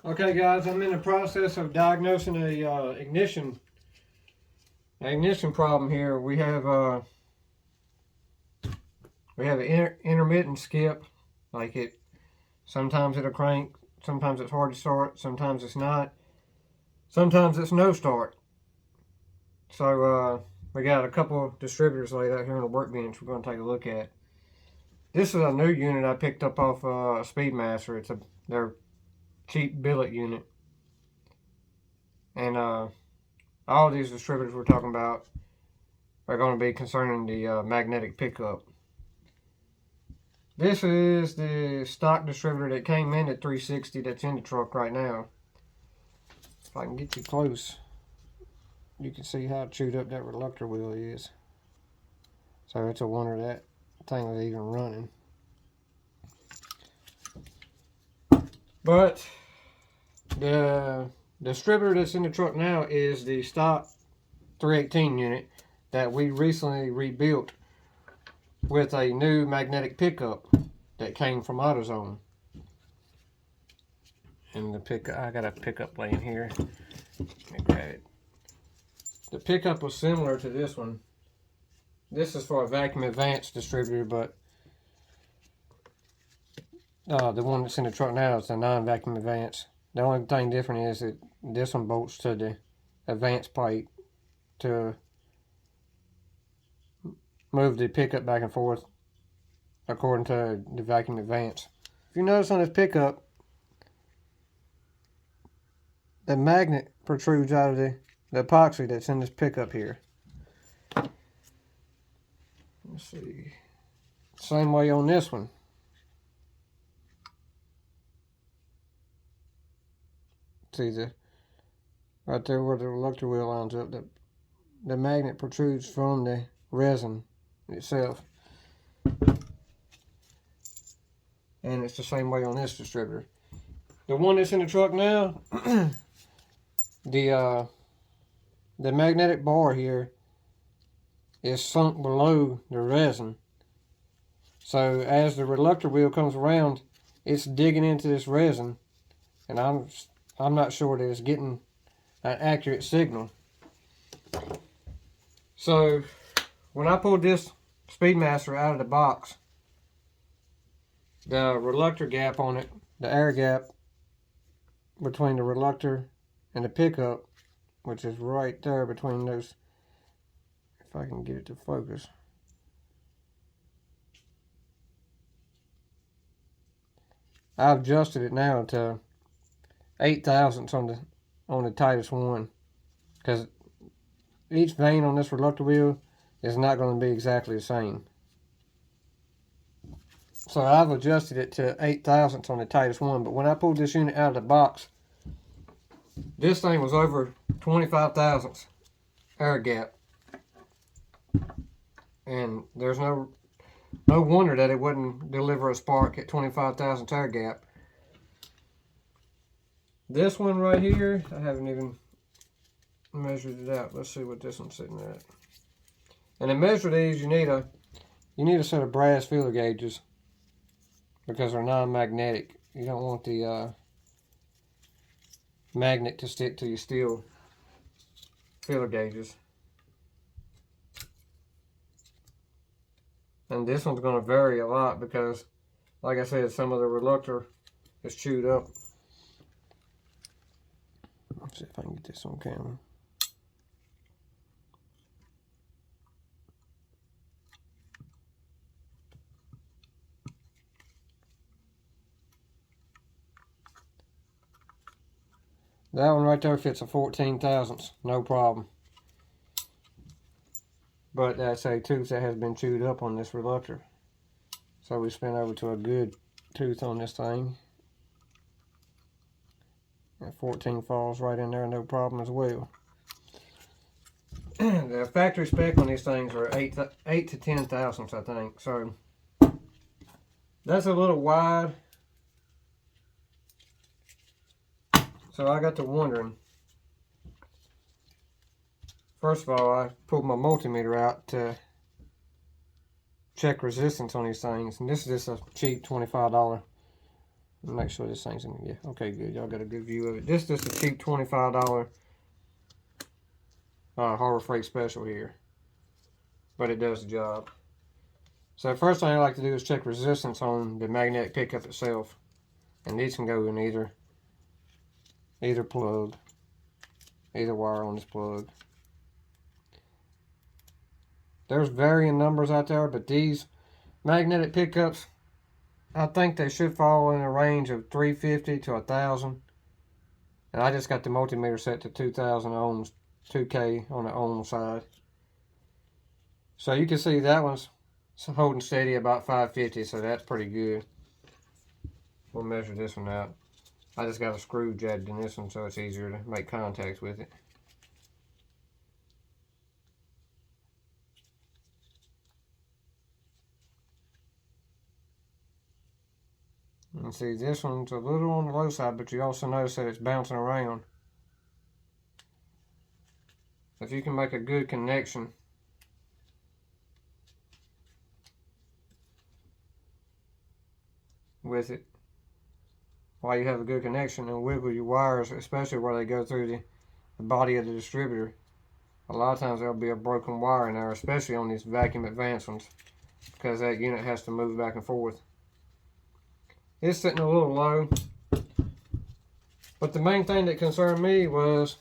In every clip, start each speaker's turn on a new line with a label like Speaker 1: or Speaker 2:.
Speaker 1: Okay guys, I'm in the process of diagnosing a ignition problem here. We have an intermittent skip. Like sometimes it'll crank, sometimes it's hard to start, sometimes it's not, sometimes it's no start. So we got a couple distributors laid out here on the workbench we're going to take a look at. This is a new unit I picked up off Speedmaster. It's their cheap billet unit. And all these distributors we're talking about are going to be concerning the magnetic pickup. This is the stock distributor that came in at $360 that's in the truck right now. If I can get you close, you can see how chewed up that reluctor wheel is. So it's a wonder that thing was even running. But the distributor that's in the truck now is the stock 318 unit that we recently rebuilt with a new magnetic pickup that came from AutoZone. And I got a pickup laying here. Let me grab it. The pickup was similar to this one. This is for a vacuum advanced distributor, but the one that's in the truck now is a non-vacuum advanced. The only thing different is that this one bolts to the advanced plate to move the pickup back and forth according to the vacuum advance. If you notice on this pickup, the magnet protrudes out of the epoxy that's in this pickup here. Let's see. Same way on this one. See right there where the reluctor wheel lines up, the magnet protrudes from the resin itself. And it's the same way on this distributor. The one that's in the truck now, the magnetic bar here is sunk below the resin. So as the reluctor wheel comes around, it's digging into this resin, and I'm not sure that it's getting an accurate signal. So when I pulled this Speedmaster out of the box, the reluctor gap on it, the air gap between the reluctor and the pickup, which is right there between those, if I can get it to focus. I've adjusted it now to 8 thousandths on the tightest one, because each vane on this reluctor wheel is not going to be exactly the same. So I've adjusted it to 8 thousandths on the tightest one, but when I pulled this unit out of the box, this thing was over 25 thousandths air gap. And there's no wonder that it wouldn't deliver a spark at 25 thousandths air gap. This one right here, I haven't even measured it out. Let's see what this one's sitting at. And to measure these, you need a set of brass feeler gauges, because they're non-magnetic. You don't want the magnet to stick to your steel feeler gauges. And this one's going to vary a lot because, like I said, some of the reluctor is chewed up. Let's see if I can get this on camera. That one right there fits a 14 thousandths, no problem. But that's a tooth that has been chewed up on this reluctor. So we spin over to a good tooth on this thing. That 14 falls right in there, no problem as well. The factory spec on these things are 8 to 10 thousandths, I think. So that's a little wide. So I got to wondering. First of all, I pulled my multimeter out to check resistance on these things. And this is just a cheap $25 Make sure this thing's in. Yeah, okay, good. Y'all got a good view of it. This is just a cheap $25 Harbor Freight special here, but it does the job. So first thing I like to do is check resistance on the magnetic pickup itself, and these can go in either plug, either wire on this plug. There's varying numbers out there, but these magnetic pickups, I think they should fall in a range of 350 to 1,000. And I just got the multimeter set to 2,000 ohms, 2K on the ohm side. So you can see that one's holding steady about 550, so that's pretty good. We'll measure this one out. I just got a screw jabbed in this one so it's easier to make contact with it. And see, this one's a little on the low side, but you also notice that it's bouncing around. If you can make a good connection with it while you have a good connection and wiggle your wires, especially where they go through the body of the distributor, a lot of times there'll be a broken wire in there, especially on these vacuum advanced ones, because that unit has to move back and forth. It's sitting a little low, but the main thing that concerned me was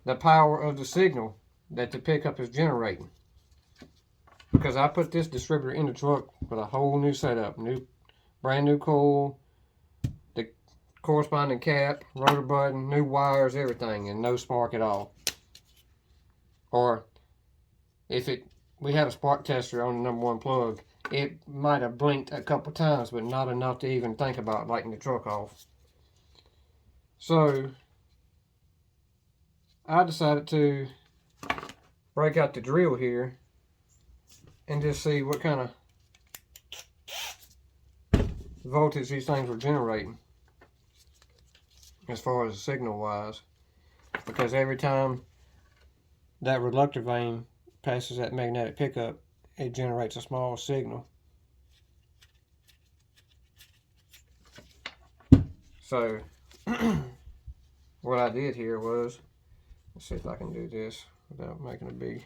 Speaker 1: the power of the signal that the pickup is generating, because I put this distributor in the truck with a whole new setup, brand new coil, the corresponding cap, rotor button, new wires, everything, and no spark at all. Or if we had a spark tester on the #1 plug, it might have blinked a couple times, but not enough to even think about lighting the truck off. So I decided to break out the drill here and just see what kind of voltage these things were generating as far as signal wise, because every time that reluctor vane passes that magnetic pickup, it generates a small signal. So what I did here was, let's see if I can do this without making a big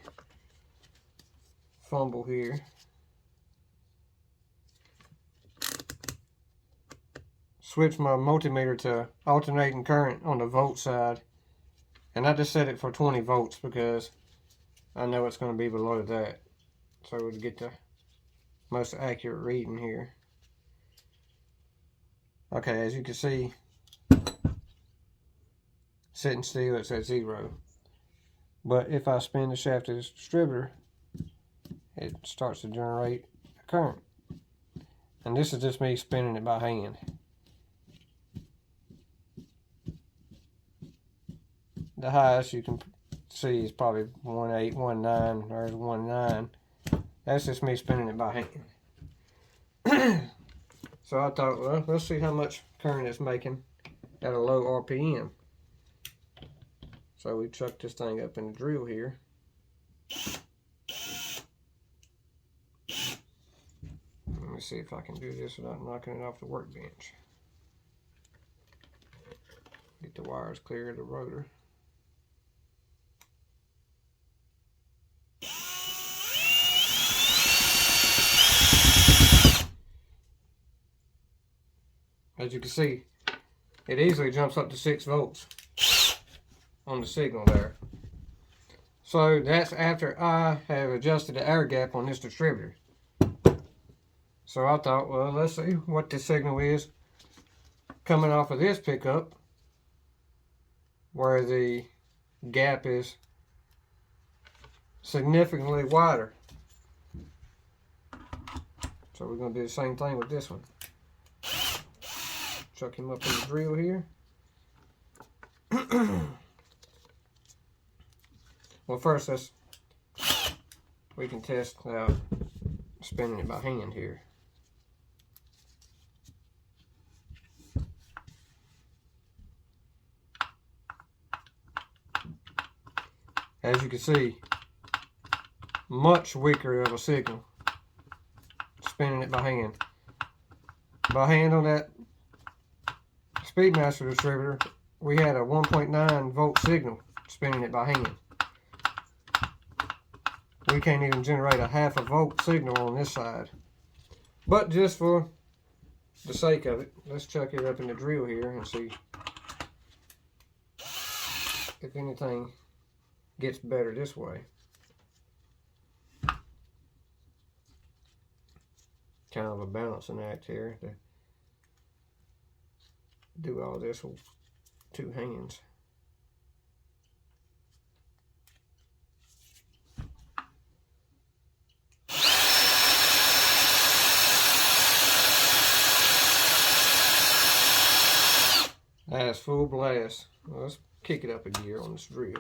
Speaker 1: fumble here. Switch my multimeter to alternating current on the volt side, and I just set it for 20 volts because I know it's going to be below that, so we'll get the most accurate reading here. Okay, as you can see, sitting still, it's at 0. But if I spin the shaft of this distributor, it starts to generate a current. And this is just me spinning it by hand. The highest you can see is probably 1.8, 1.9, there's 1.9. That's just me spinning it by hand. So I thought, well, let's see how much current it's making at a low RPM. So we chucked this thing up in the drill here. Let me see if I can do this without knocking it off the workbench. Get the wires clear of the rotor. As you can see, it easily jumps up to 6 volts on the signal there. So that's after I have adjusted the air gap on this distributor. So I thought, well, let's see what the signal is coming off of this pickup, where the gap is significantly wider. So we're going to do the same thing with this one. Chuck him up in the drill here. Well, first we can test out spinning it by hand here. As you can see, much weaker of a signal spinning it by hand. By hand on that Speedmaster distributor, we had a 1.9 volt signal spinning it by hand. We can't even generate a half a volt signal on this side. But just for the sake of it, let's chuck it up in the drill here and see if anything gets better this way. Kind of a balancing act here to do all this with two hands. That's full blast. Well, let's kick it up a gear on this drill.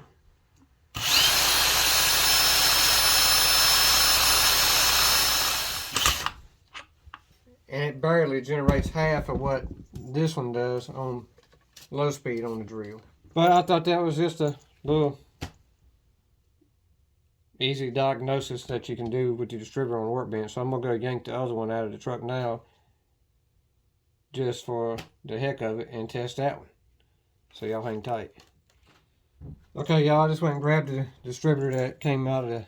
Speaker 1: And it barely generates half of what this one does on low speed on the drill. But I thought that was just a little easy diagnosis that you can do with your distributor on the workbench. So I'm going to go yank the other one out of the truck now just for the heck of it and test that one. So y'all hang tight. Okay, y'all, I just went and grabbed the distributor that came out of the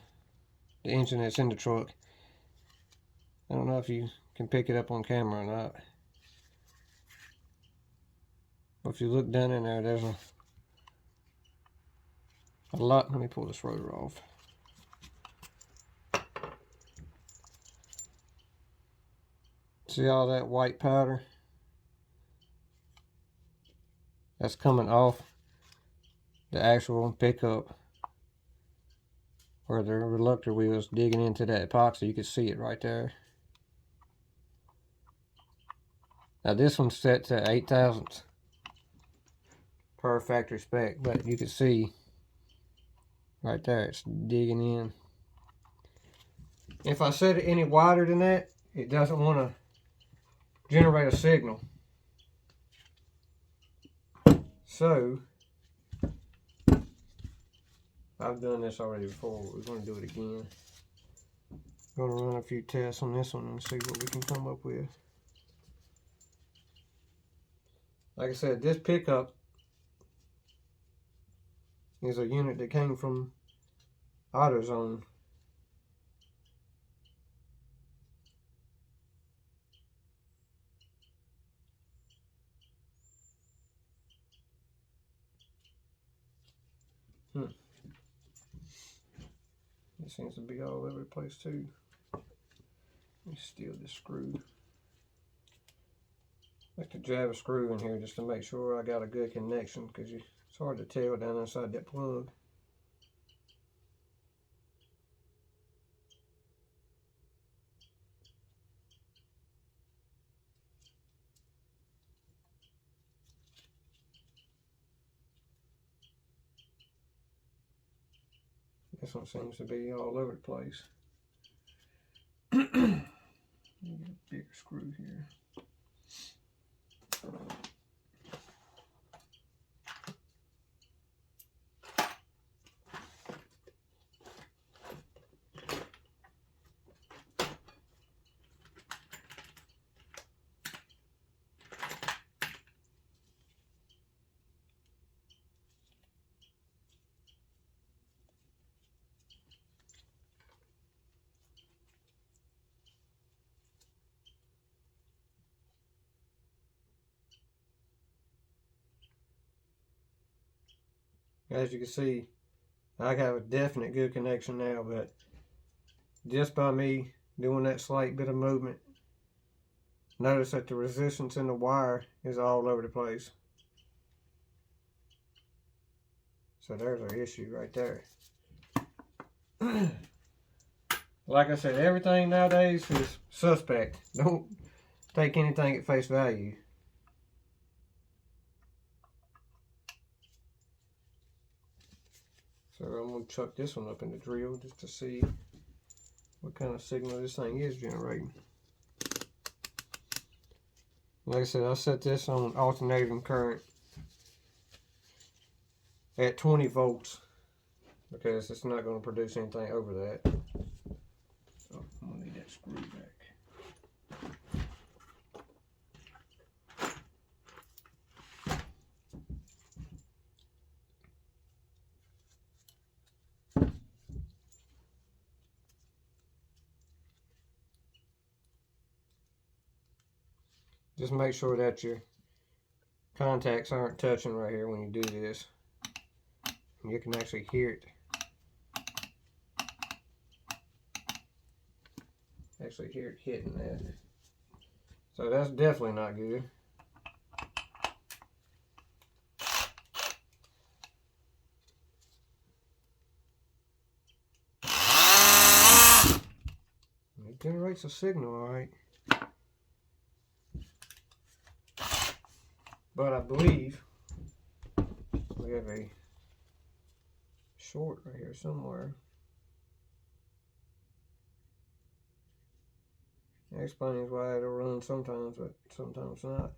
Speaker 1: engine that's in the truck. I don't know if you can pick it up on camera or not. But if you look down in there, there's a lot. Let me pull this rotor off. See all that white powder? That's coming off the actual pickup where the reluctor wheel is digging into that epoxy. You can see it right there. Now this one's set to 8 thousandths per factory spec, but you can see right there it's digging in. If I set it any wider than that, it doesn't want to generate a signal. So I've done this already before, but we're going to do it again. Going to run a few tests on this one and see what we can come up with. Like I said, this pickup is a unit that came from AutoZone. It seems to be all over the place too. Let me steal this screw. I like to jab a screw in here just to make sure I got a good connection, because it's hard to tell down inside that plug. This one seems to be all over the place. Get a bigger screw here. As you can see, I got a definite good connection now, but just by me doing that slight bit of movement, notice that the resistance in the wire is all over the place. So there's our issue right there. Like I said, everything nowadays is suspect. Don't take anything at face value. So I'm going to chuck this one up in the drill just to see what kind of signal this thing is generating. Like I said, I set this on alternating current at 20 volts because it's not going to produce anything over that. Oh, I'm going to need that screw back. Just make sure that your contacts aren't touching right here when you do this. And you can actually hear it. Actually hear it hitting that. So that's definitely not good. It generates a signal, alright. But I believe we have a short right here somewhere. That explains why it'll run sometimes, but sometimes not.